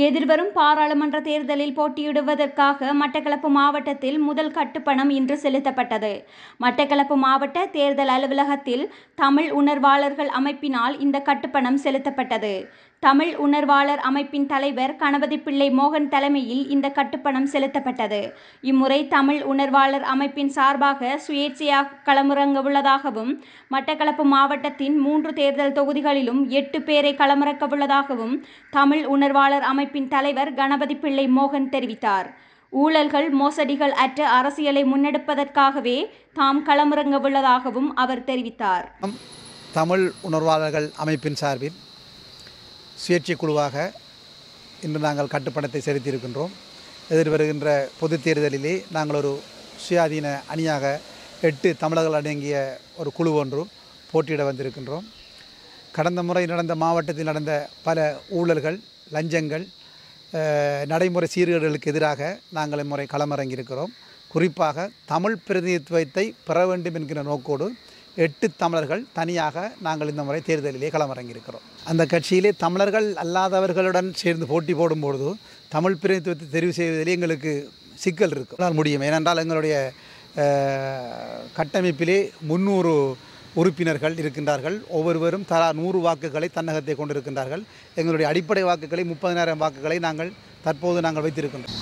எதிர்வரும் பாராளுமன்ற தேர்தலில் போட்டியிடுவதற்காக மட்டக்களப்பு மாவட்டத்தில் முதல் கட்டுப்பணம் இன்று செலுத்தப்பட்டது. மட்டக்களப்பு மாவட்ட தேர்தல் அலுவலகத்தில் தமிழ் உணர்வாளர்கள் அமைப்பினால் இந்த கட்டுப்பணம் செலுத்தப்பட்டது. தமிழ் உணர்வாளர் அமைப்பின் தலைவர் கணபதிப்பிள்ளை மோகன் தலைமையில் இந்த கட்டுப்பணம் செலுத்தப்பட்டது. இம்முறை தமிழ் உணர்வாளர் அமைப்பின் சார்பாக சுயேட்சையாக களமிறங்கவுள்ளதாகவும், மட்டக்களப்பு மாவட்டத்தின் 3 தேர்தல் தொகுதிகளிலும் 8 பேரை களமிறக்கவுள்ளதாகவும் தமிழ் உணர்வாளர் அமைப்பின் தலைவர் கணபதிப்பிள்ளை மோகன் தெரிவித்தார். ஊழல்கள், மோசடிகள் அற்ற அரசியலை முன்னெடுப்பதற்காகவே தாம் களமிறங்கவுள்ளதாகவும் அவர் தெரிவித்தார். தமிழ் உணர்வாளர்கள் அமைப்பின் சார்பில் சுயேட்சை குழுவாக இன்று நாங்கள் கட்டுப்பணத்தை செலுத்தியிருக்கின்றோம். எதிர்வருகின்ற பொதுத் தேர்தலிலே நாங்கள் ஒரு சுயாதீன அணியாக 8 தமிழர்கள் அடங்கிய ஒரு குழு ஒன்று போட்டியிட வந்திருக்கின்றோம். கடந்த முறை நடந்த மாவட்டத்தில் நடந்த பல ஊழல்கள், லஞ்சங்கள், நடைமுறை சீர்கேடுகளுக்கு எதிராக நாங்கள் இம்முறை களமிறங்கியிருக்கிறோம். குறிப்பாக தமிழ் பிரதிநிதித்துவத்தை பெற வேண்டும் என்கிற நோக்கோடு 8 தமிழர்கள் தனியாக நாங்கள் இந்த முறை தேர்தலிலே களமிறங்கியிருக்கிறோம். அந்த கட்சியிலே தமிழர்கள் அல்லாதவர்களுடன் சேர்ந்து போட்டி போடும்பொழுது தமிழ் பிரதிநிதித்துவத்தை தெரிவு செய்வதிலே எங்களுக்கு சிக்கல் இருக்க முடியும். ஏனென்றால் எங்களுடைய கட்டமைப்பிலே 300 உறுப்பினர்கள் இருக்கின்றார்கள். ஒவ்வொருவரும் தலா 100 வாக்குகளை தன்னகத்தை கொண்டிருக்கின்றார்கள். எங்களுடைய அடிப்படை வாக்குகளை 30,000 வாக்குகளை தற்போது நாங்கள் வைத்திருக்கின்றோம்.